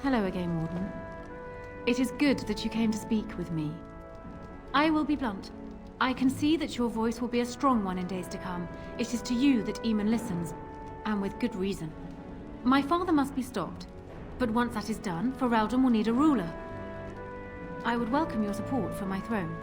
Hello again, Warden. It is good that you came to speak with me. I will be blunt. I can see that your voice will be a strong one in days to come. It is to you that Eamon listens, and with good reason. My father must be stopped, but once that is done, Ferelden will need a ruler. I would welcome your support for my throne.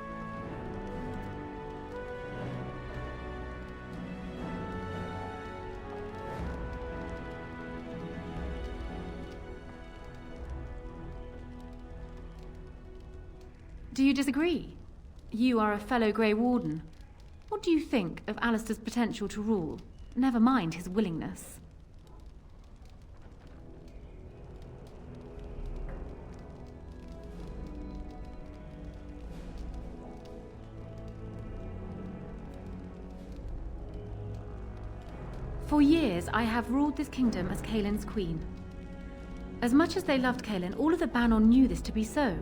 Do you disagree? You are a fellow Grey Warden. What do you think of Alistair's potential to rule? Never mind his willingness. For years, I have ruled this kingdom as Caelin's queen. As much as they loved Caelin, all of the Banon knew this to be so.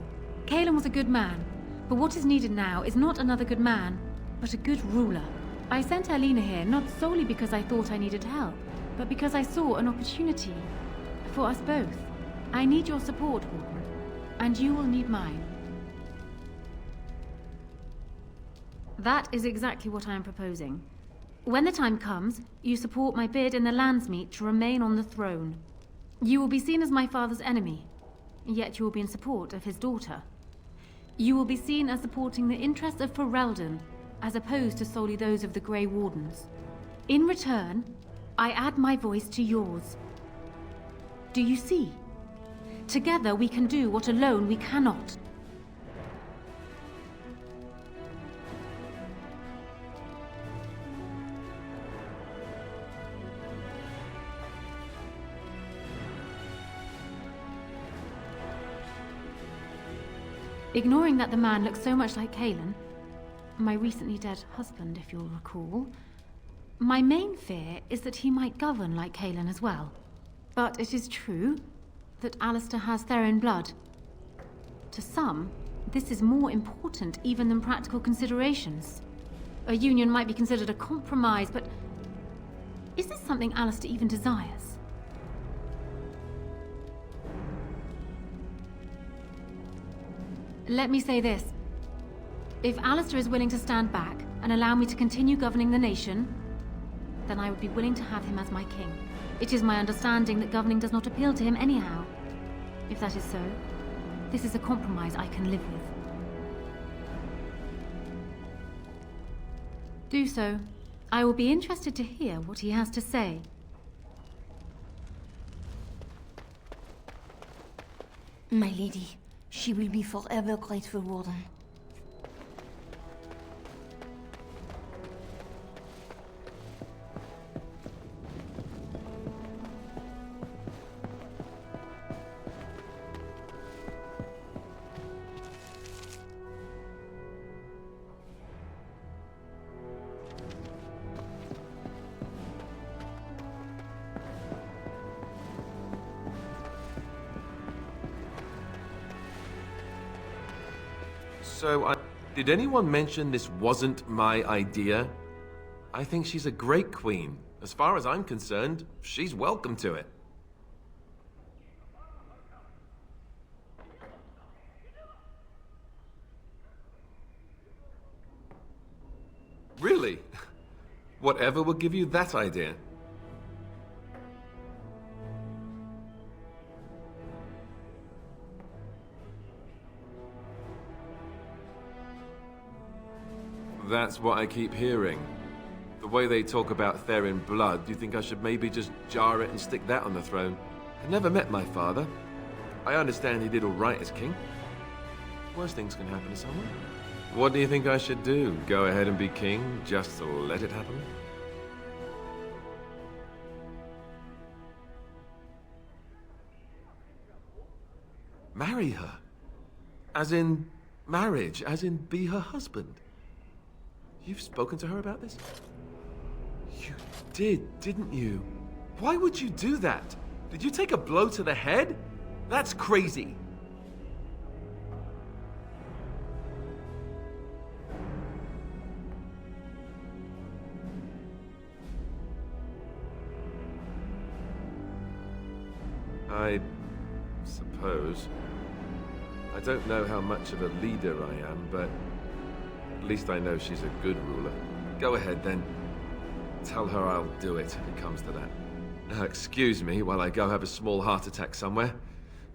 Caelin was a good man, but what is needed now is not another good man, but a good ruler. I sent Erlina here not solely because I thought I needed help, but because I saw an opportunity for us both. I need your support, Warden, and you will need mine. That is exactly what I am proposing. When the time comes, you support my bid in the Landsmeet to remain on the throne. You will be seen as my father's enemy, yet you will be in support of his daughter. You will be seen as supporting the interests of Ferelden, as opposed to solely those of the Grey Wardens. In return, I add my voice to yours. Do you see? Together we can do what alone we cannot. Ignoring that the man looks so much like Caelin, my recently dead husband, if you'll recall, my main fear is that he might govern like Caelin as well. But it is true that Alistair has Therin blood. To some, this is more important even than practical considerations. A union might be considered a compromise, but is this something Alistair even desires? Let me say this. If Alistair is willing to stand back and allow me to continue governing the nation, then I would be willing to have him as my king. It is my understanding that governing does not appeal to him anyhow. If that is so, this is a compromise I can live with. Do so. I will be interested to hear what he has to say. My lady, she will be forever grateful, Warden. So, did anyone mention this wasn't my idea? I think she's a great queen. As far as I'm concerned, she's welcome to it. Really? Whatever will give you that idea? That's what I keep hearing. The way they talk about Therin blood, do you think I should maybe just jar it and stick that on the throne? I never met my father. I understand he did all right as king. Worst things can happen to someone. What do you think I should do? Go ahead and be king, just to let it happen? Marry her? As in marriage? As in be her husband? You've spoken to her about this? You did, didn't you? Why would you do that? Did you take a blow to the head? That's crazy. I suppose suppose. I don't know how much of a leader I am, but at least I know she's a good ruler. Go ahead, then. Tell her I'll do it if it comes to that. Now, excuse me while I go have a small heart attack somewhere.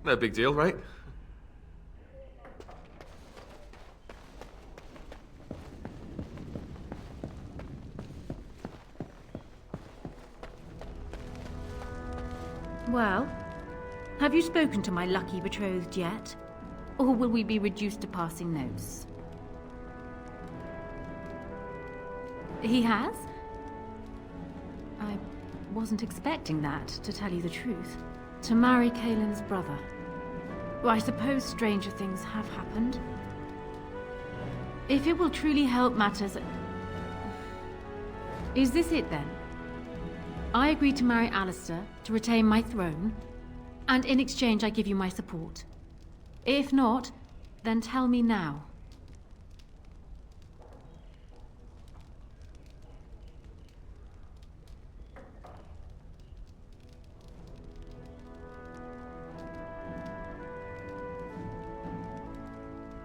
No big deal, right? Well, have you spoken to my lucky betrothed yet? Or will we be reduced to passing notes? He has? I wasn't expecting that, to tell you the truth. To marry Kaelin's brother. Well, I suppose stranger things have happened. If it will truly help matters... Is this it then? I agreed to marry Alistair to retain my throne, and in exchange I give you my support. If not, then tell me now.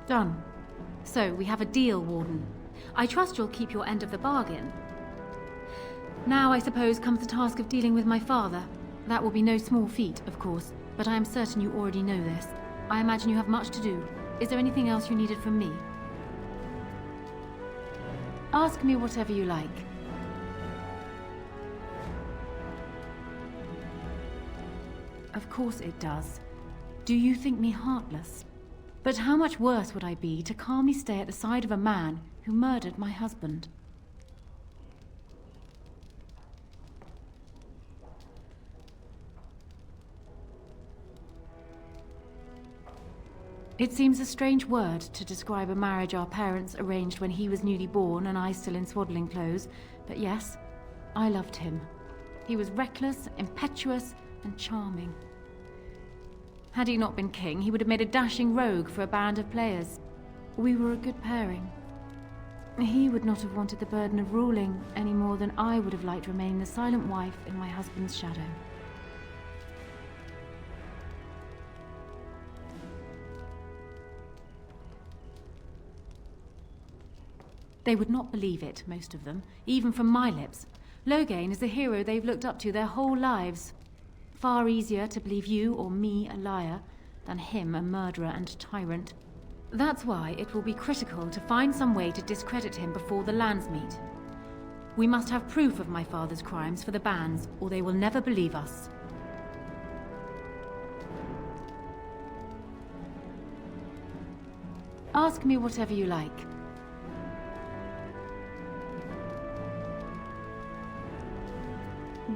Done. So, we have a deal, Warden. I trust you'll keep your end of the bargain. Now, I suppose, comes the task of dealing with my father. That will be no small feat, of course, but I am certain you already know this. I imagine you have much to do. Is there anything else you needed from me? Ask me whatever you like. Of course it does. Do you think me heartless? But how much worse would I be to calmly stay at the side of a man who murdered my husband? It seems a strange word to describe a marriage our parents arranged when he was newly born and I still in swaddling clothes, but yes, I loved him. He was reckless, impetuous, and charming. Had he not been king, he would have made a dashing rogue for a band of players. We were a good pairing. He would not have wanted the burden of ruling any more than I would have liked to remain the silent wife in my husband's shadow. They would not believe it, most of them, even from my lips. Loghain is the hero they've looked up to their whole lives. Far easier to believe you or me a liar than him a murderer and tyrant. That's why it will be critical to find some way to discredit him before the lands meet. We must have proof of my father's crimes for the bands, or they will never believe us. Ask me whatever you like.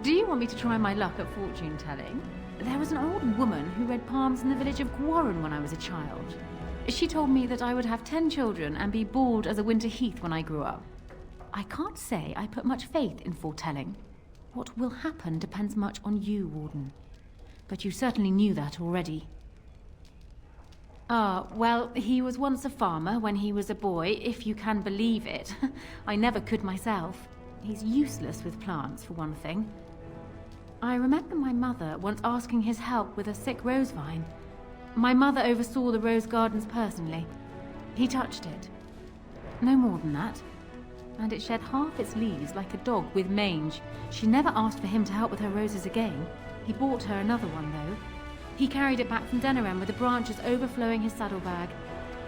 Do you want me to try my luck at fortune-telling? There was an old woman who read palms in the village of Gwarren when I was a child. She told me that I would have 10 children and be bald as a winter heath when I grew up. I can't say I put much faith in foretelling. What will happen depends much on you, Warden. But you certainly knew that already. Well, he was once a farmer when he was a boy, if you can believe it. I never could myself. He's useless with plants, for one thing. I remember my mother once asking his help with a sick rose vine. My mother oversaw the rose gardens personally. He touched it. No more than that. And it shed half its leaves like a dog with mange. She never asked for him to help with her roses again. He bought her another one, though. He carried it back from Denerim with the branches overflowing his saddlebag.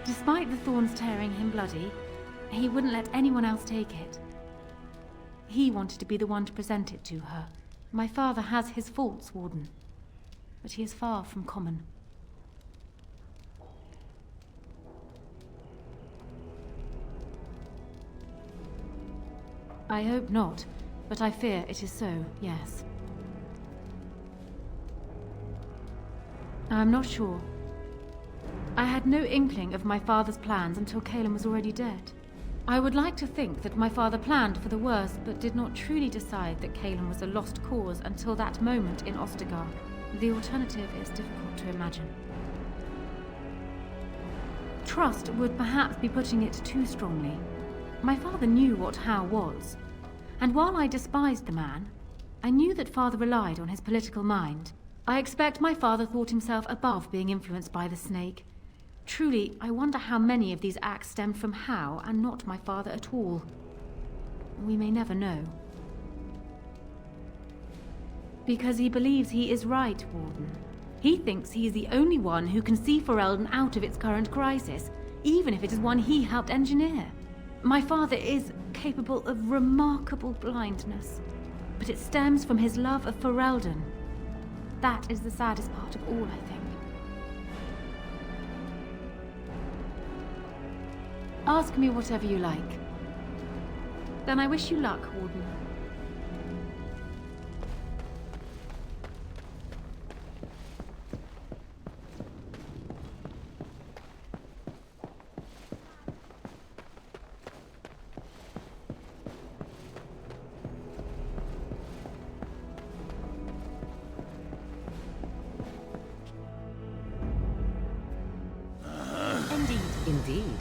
Despite the thorns tearing him bloody, he wouldn't let anyone else take it. He wanted to be the one to present it to her. My father has his faults, Warden, but he is far from common. I hope not, but I fear it is so, yes. I'm not sure. I had no inkling of my father's plans until Kaelin was already dead. I would like to think that my father planned for the worst, but did not truly decide that Kaelin was a lost cause until that moment in Ostagar. The alternative is difficult to imagine. Trust would perhaps be putting it too strongly. My father knew what Howe was, and while I despised the man, I knew that father relied on his political mind. I expect my father thought himself above being influenced by the snake. Truly, I wonder how many of these acts stemmed from Hao and not my father at all. We may never know. Because he believes he is right, Warden. He thinks he is the only one who can see Ferelden out of its current crisis, even if it is one he helped engineer. My father is capable of remarkable blindness, but it stems from his love of Ferelden. That is the saddest part of all, I think. Ask me whatever you like. Then I wish you luck, Warden. Indeed.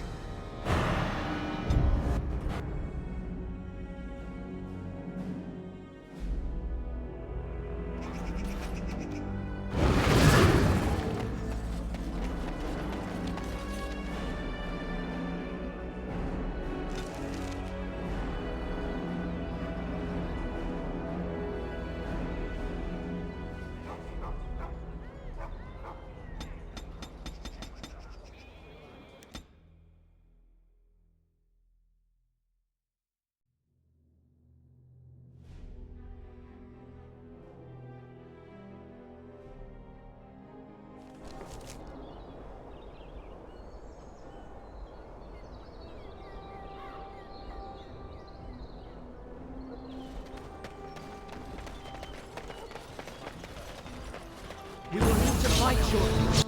We will need to fight shortly.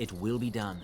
It will be done.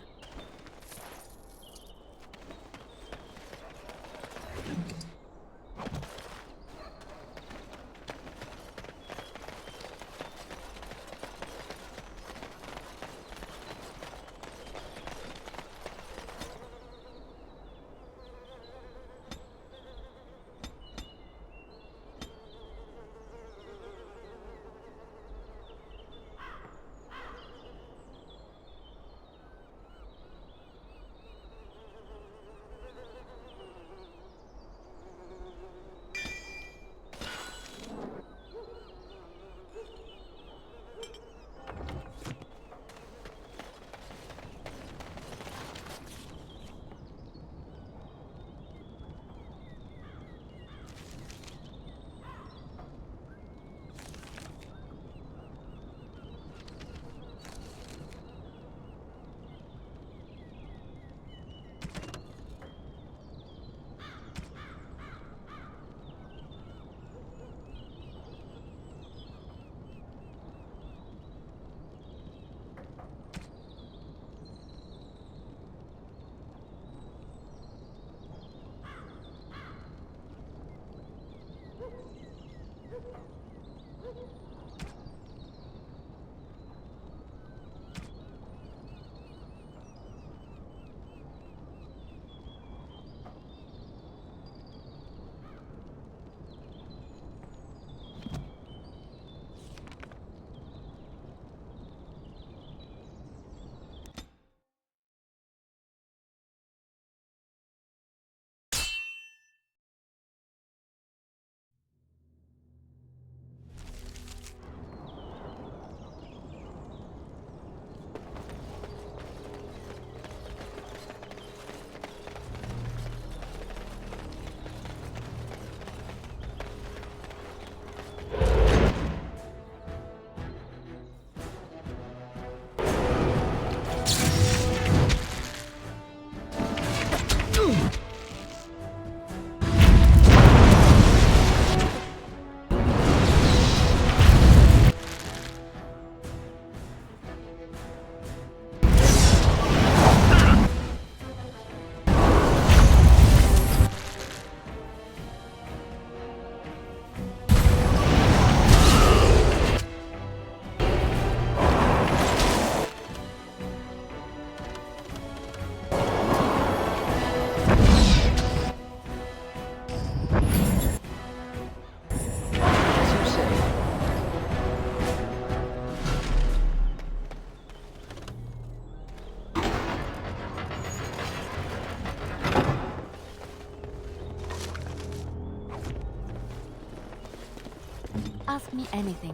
Ask me anything.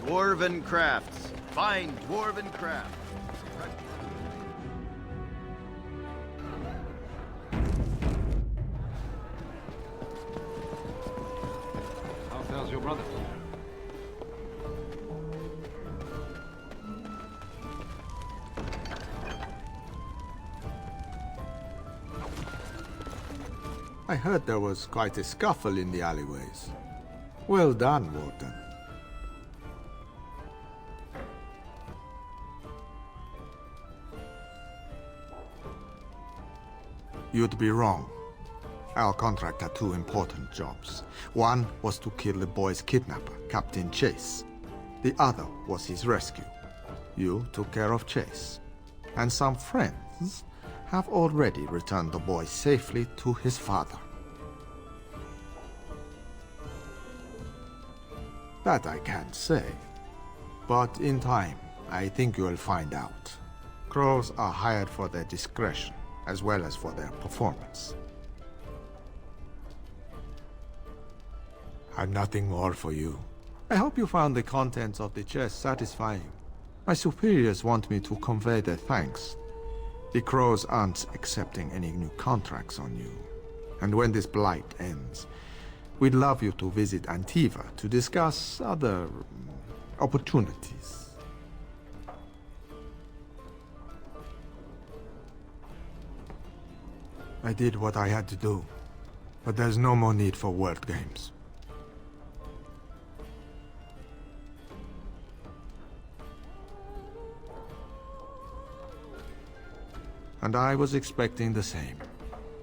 Dwarven crafts. Fine dwarven craft. How fares your brother? I heard there was quite a scuffle in the alleyways. Well done, Warden. You'd be wrong. Our contract had two important jobs. One was to kill the boy's kidnapper, Captain Chase. The other was his rescue. You took care of Chase. And some friends have already returned the boy safely to his father. That I can't say. But in time, I think you'll find out. Crows are hired for their discretion, as well as for their performance. I've nothing more for you. I hope you found the contents of the chest satisfying. My superiors want me to convey their thanks. The Crows aren't accepting any new contracts on you. And when this blight ends, we'd love you to visit Antiva to discuss other opportunities. I did what I had to do, but there's no more need for word games. And I was expecting the same.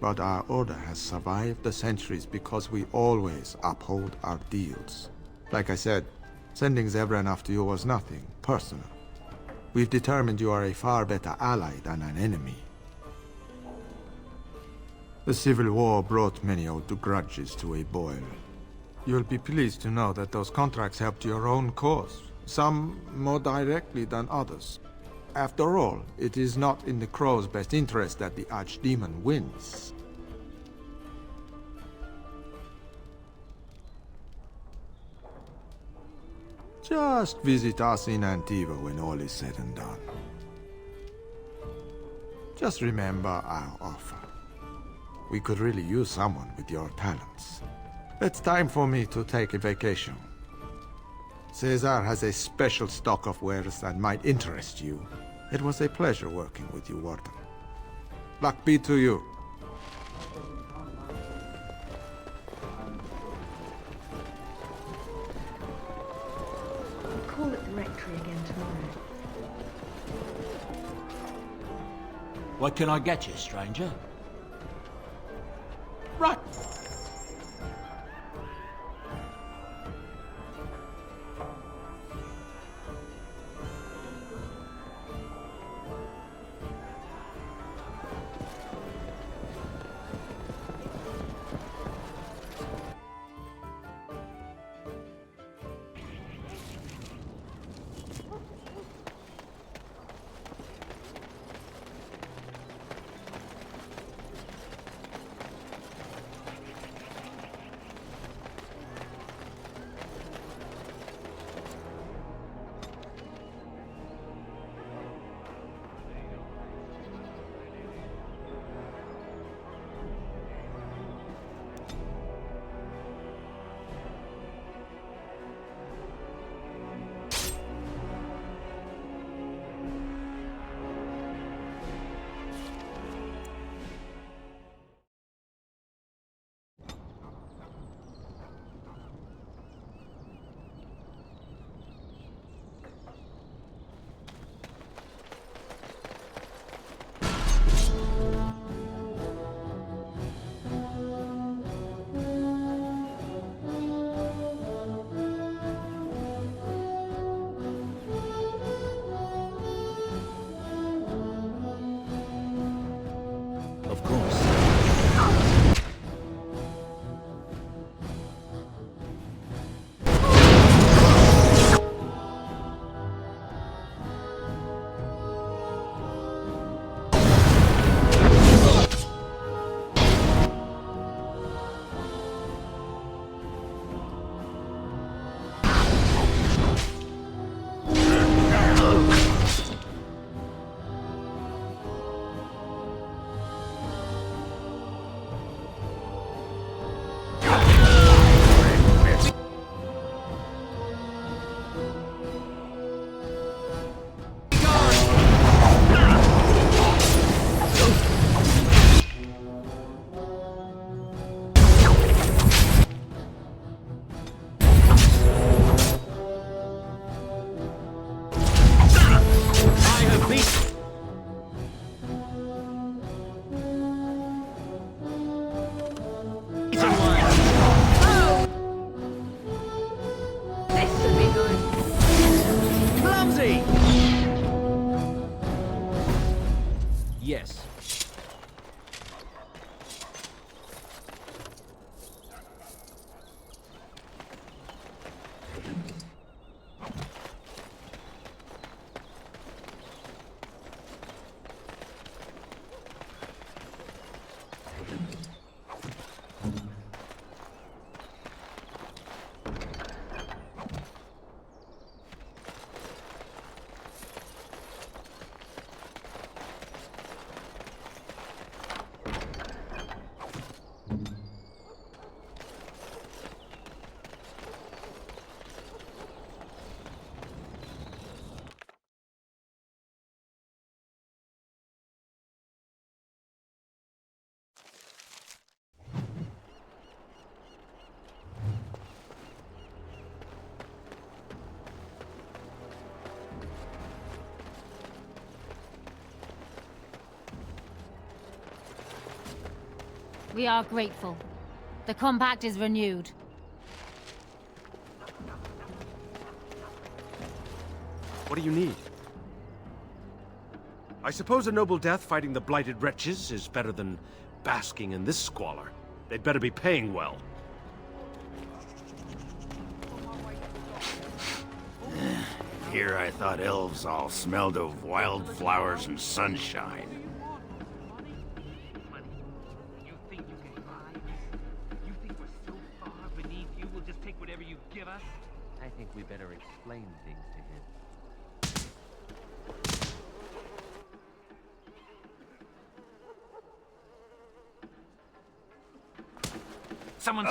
But our order has survived the centuries because we always uphold our deals. Like I said, sending Zevran after you was nothing personal. We've determined you are a far better ally than an enemy. The Civil War brought many old grudges to a boil. You'll be pleased to know that those contracts helped your own cause, some more directly than others. After all, it is not in the Crow's best interest that the Archdemon wins. Just visit us in Antiva when all is said and done. Just remember our offer. We could really use someone with your talents. It's time for me to take a vacation. Caesar has a special stock of wares that might interest you. It was a pleasure working with you, Warden. Luck be to you. We'll call at the rectory again tomorrow. What can I get you, stranger? Right. We are grateful. The compact is renewed. What do you need? I suppose a noble death fighting the blighted wretches is better than basking in this squalor. They'd better be paying well. Here I thought elves all smelled of wildflowers and sunshine. You think you can buy us? You think we're so far beneath you, we'll just take whatever you give us? I think we better explain things to him. Someone's...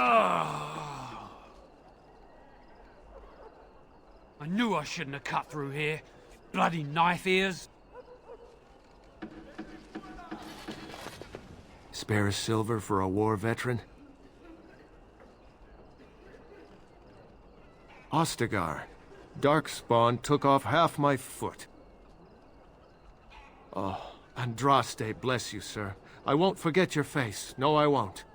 I knew I shouldn't have cut through here. Bloody knife ears. Spare a silver for a war veteran? Ostagar. Darkspawn took off half my foot. Oh, Andraste, bless you, sir. I won't forget your face. No, I won't.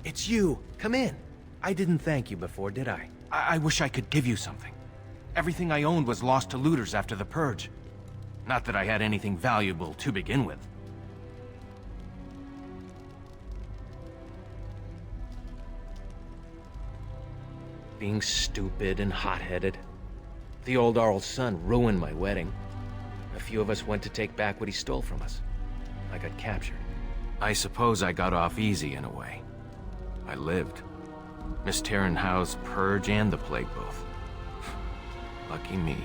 It's you. Come in. I didn't thank you before, did I? I wish I could give you something. Everything I owned was lost to looters after the Purge. Not that I had anything valuable to begin with. Being stupid and hot-headed. The old Arl's son ruined my wedding. A few of us went to take back what he stole from us. I got captured. I suppose I got off easy in a way. I lived. Miss Terranhau's Purge and the Plague both. Lucky me.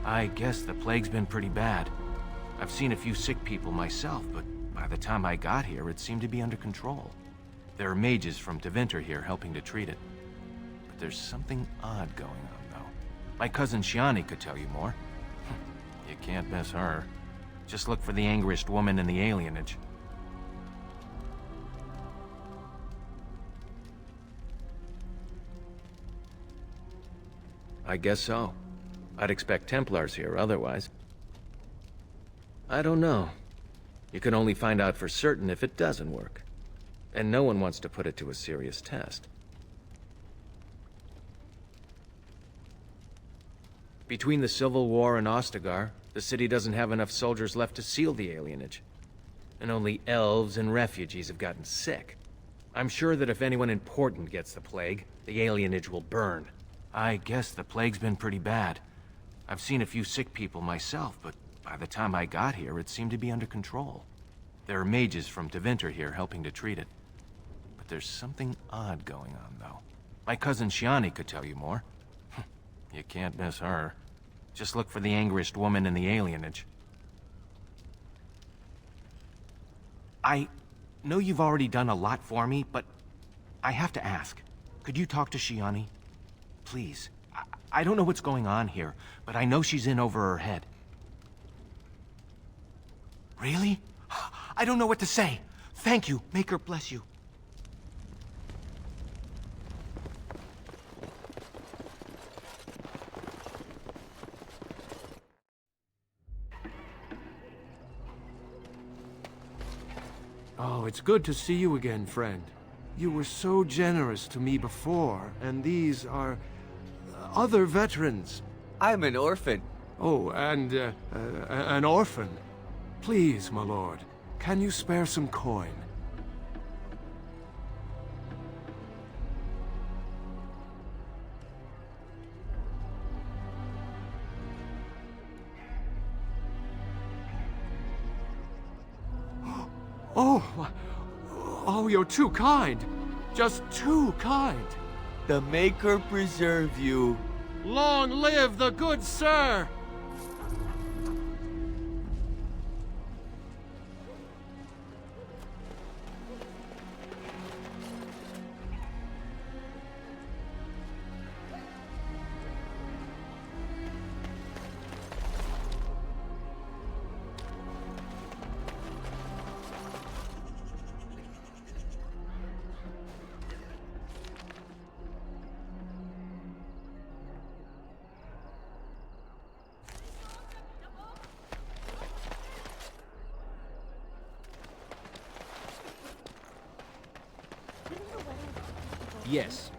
I guess the Plague's been pretty bad. I've seen a few sick people myself, but by the time I got here, it seemed to be under control. There are mages from Tevinter here helping to treat it. But there's something odd going on, though. My cousin Shiani could tell you more. You can't miss her. Just look for the angriest woman in the alienage. I guess so. I'd expect Templars here otherwise. I don't know. You can only find out for certain if it doesn't work. And no one wants to put it to a serious test. Between the Civil War and Ostagar, the city doesn't have enough soldiers left to seal the alienage. And only elves and refugees have gotten sick. I'm sure that if anyone important gets the plague, the alienage will burn. I guess the plague's been pretty bad. I've seen a few sick people myself, but by the time I got here, it seemed to be under control. There are mages from Tevinter here helping to treat it. But there's something odd going on, though. My cousin Shiani could tell you more. You can't miss her. Just look for the angriest woman in the alienage. I know you've already done a lot for me, but I have to ask. Could you talk to Shiani? Please. I don't know what's going on here, but I know she's in over her head. Really? I don't know what to say. Thank you. Make her bless you. Oh, it's good to see you again, friend. You were so generous to me before, and these are other veterans. I'm an orphan. Oh, and an orphan. Please, my lord, can you spare some coin? Oh, you're too kind. Just too kind. The Maker preserve you. Long live the good sir! Yes.